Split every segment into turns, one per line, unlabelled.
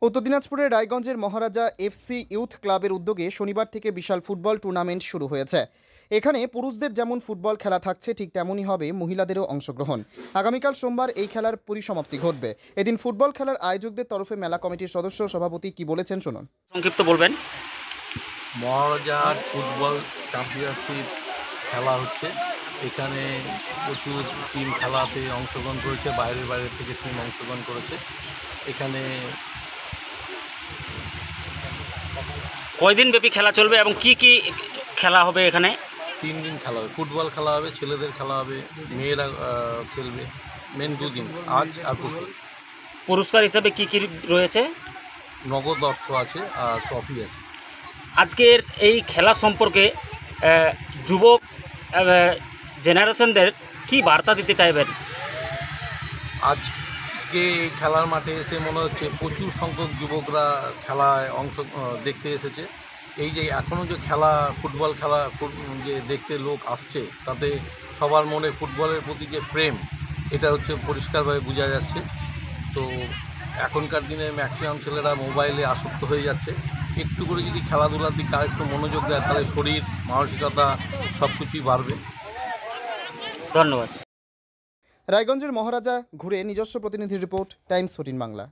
উত্তর দিনাজপুরের রায়গঞ্জের মহারাজা এফসি ইউথ ক্লাবের উদ্যোগে শনিবার থেকে বিশাল ফুটবল টুর্নামেন্ট শুরু হয়েছে। এখানে পুরুষদের যেমন ফুটবল খেলা থাকছে, ঠিক তেমনই হবে মহিলাদেরও অংশগ্রহণ। আগামীকাল সোমবার এই খেলার পরিসমাপ্তি ঘটবে। এদিন ফুটবল খেলার আয়োজকদের তরফে মেলা কমিটির সদস্য সভাপতি কি বলেছেন শুনুন।
সংক্ষিপ্ত বলবেন।
মহারাজার ফুটবল চ্যাম্পিয়নশিপ খেলা হচ্ছে। এখানে প্রচুর টিম খেলাতে অংশগ্রহণ করেছে, বাইরে থেকে টিম অংশগ্রহণ করেছে। এখানে
কয়দিন ব্যাপী খেলা চলবে এবং কি কি খেলা হবে? এখানে
3 দিন খেলা হবে। ফুটবল খেলা হবে, ছেলেদের খেলা হবে, মেয়েরা খেলবে। মেন 2 দিন, আজ আর পরশু।
পুরস্কার হিসাবে কি কি রয়েছে?
নগদ অর্থ আছে আর ট্রফি আছে।
আজকের এই খেলা সম্পর্কে যুবক জেনারেশনদের কি বার্তা দিতে চাইবেন?
আজকে এই খেলার মাঠে এসে মনে হচ্ছে প্রচুর সংখ্যক যুবকরা খেলায় অংশ দেখতে এসেছে। এই যে এখনও যে খেলা, ফুটবল খেলা যে দেখতে লোক আসছে, তাতে সবার মনে ফুটবলের প্রতি যে প্রেম, এটা হচ্ছে পরিষ্কারভাবে বোঝা যাচ্ছে। তো এখনকার দিনে ম্যাক্সিমাম ছেলেরা মোবাইলে আসক্ত হয়ে যাচ্ছে। একটু করে যদি খেলাধুলার দিকে আরেকটু মনোযোগ দেয়, তাহলে শরীর, মানসিকতা সব কিছুই বাড়বে।
ধন্যবাদ।
রায়গঞ্জের মহারাজা ঘুরে নিজস্ব প্রতিনিধি রিপোর্ট, টাইমস 14 বাংলা।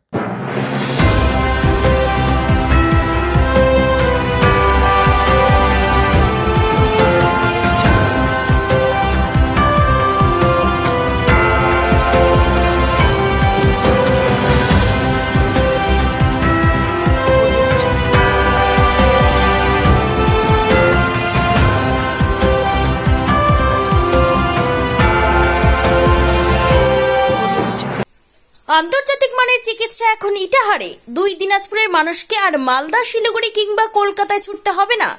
আন্তর্জাতিক মানের চিকিৎসা এখন ইটাহারে। 2 দিনাজপুরের মানুষকে আর মালদা, শিলিগুড়ি কিংবা কলকাতায় ছুটতে হবে না।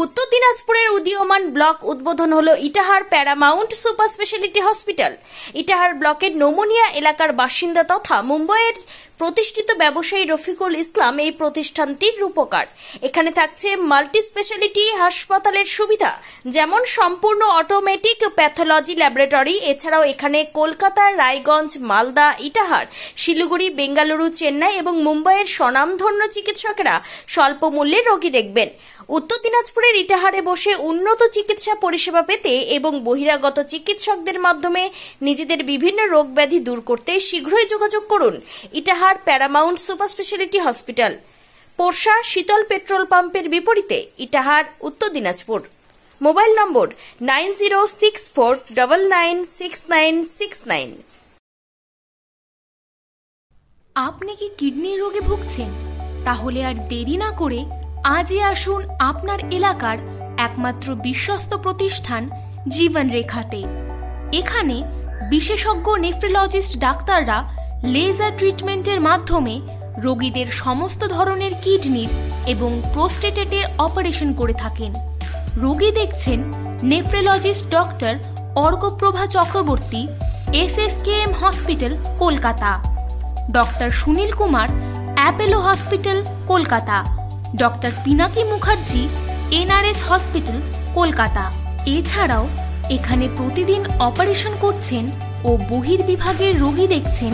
উত্তর দিনাজপুরের উদীয়মান ব্লক উদ্বোধন হলো Itahar paramount super speciality hospital. Itahar ব্লকের নোমনিয়া এলাকার বাসিন্দা তথা মুম্বাইয়ের প্রতিষ্ঠিত ব্যবসায়ী রফিকুল ইসলাম এই প্রতিষ্ঠানটির রূপকার। এখানে থাকছে মাল্টি স্পেশালিটি হাসপাতালের সুবিধা, যেমন সম্পূর্ণ অটোমেটিক প্যাথোলজি ল্যাবরেটরি। এছাড়াও এখানে কলকাতা, রায়গঞ্জ, মালদা, ইটাহার, শিলিগুড়ি, বেঙ্গালুরু, চেন্নাই এবং মুম্বাইয়ের স্বনামধন্য চিকিৎসকেরা স্বল্প মূল্যে রোগী দেখবেন। উত্তর দিনাজপুরের ইটাহারে বসে উন্নত চিকিৎসা পরিষেবা পেতে এবং বহিরাগত চিকিৎসকদের মাধ্যমে নিজেদের বিভিন্ন রোগ ব্যাধি দূর করতে শীঘ্রই যোগাযোগ করুন Itahar paramount super speciality hospital, Porsha Shital petrol পাম্পের বিপরীতে, ইটাহার, উত্তর দিনাজপুর। মোবাইল নম্বর 9064996969।
আপনি কি কিডনি রোগে ভুগছেন? তাহলে আর দেরি না করে আজই আসুন আপনার এলাকার একমাত্র বিশ্বস্ত প্রতিষ্ঠান জীবন রেখাতে। এখানে বিশেষজ্ঞ নেফ্রোলজিস্ট ডাক্তাররা লেজার ট্রিটমেন্টের মাধ্যমে রোগীদের সমস্ত ধরনের কিডনির এবং প্রোস্টেটের অপারেশন করে থাকেন। রোগী দেখছেন nephrologist doctor Arkaprava Chakraborty, SSKM hospital, Kolkata. Doctor Sunil Kumar, Apollo hospital, Kolkata. Doctor Pinaki Mukherjee, NRS hospital, Kolkata. এছাড়াও এখানে প্রতিদিন অপারেশন করছেন ও বহির্বিভাগের রোগী দেখছেন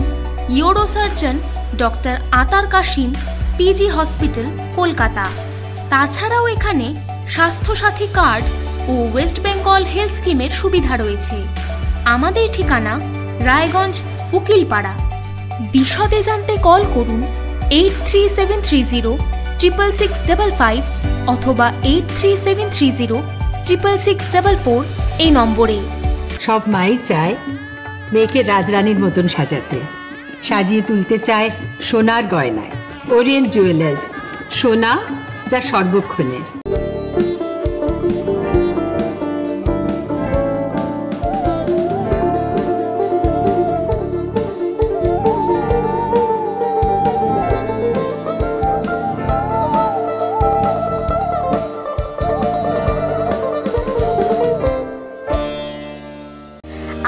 ইউরোসার্জন ডক্টর আতার কাশিম, PG হসপিটাল, কলকাতা। তাছাড়াও এখানে স্বাস্থ্যসাথী কার্ড ও ওয়েস্ট বেঙ্গল হেলথ স্কিমের সুবিধা রয়েছে। আমাদের ঠিকানা রায়গঞ্জ, উকিলপাড়া। বিশদে জানতে কল করুন 8373066655 অথবা 8373066644 এই নম্বরে।
সব মাই চায় মেয়েকে রাজরানীর মতন সাজাতে, সাজিয়ে তুলতে চায় সোনার গয়নায়। ওরিয়েন্ট জুয়েলার্স, সোনা যা সর্বক্ষণের।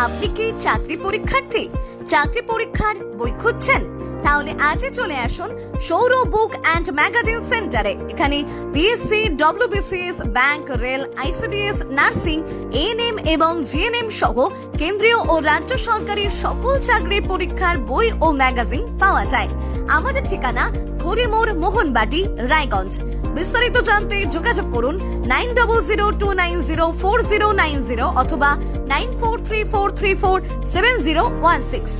আপনি কি চাকরি পরীক্ষার্থী? চাকরি পরীক্ষার বই খুঁজছেন? তাহলে আজই চলে আসুন সৌর বুক অ্যান্ড ম্যাগাজিন সেন্টারে। এখানে BSc, WBCS, bank, rail, ICDS, nursing, ANM এবং GNM সহ কেন্দ্রীয় ও রাজ্য সরকারি সকল চাকরির পরীক্ষার বই ও ম্যাগাজিন পাওয়া যায়। আমাদের ঠিকানা ঘড়িমোড়, মোহনবাটি, রায়গঞ্জ। বিস্তারিত জানতে যোগাযোগ করুন 9002904090 অথবা 9434347016।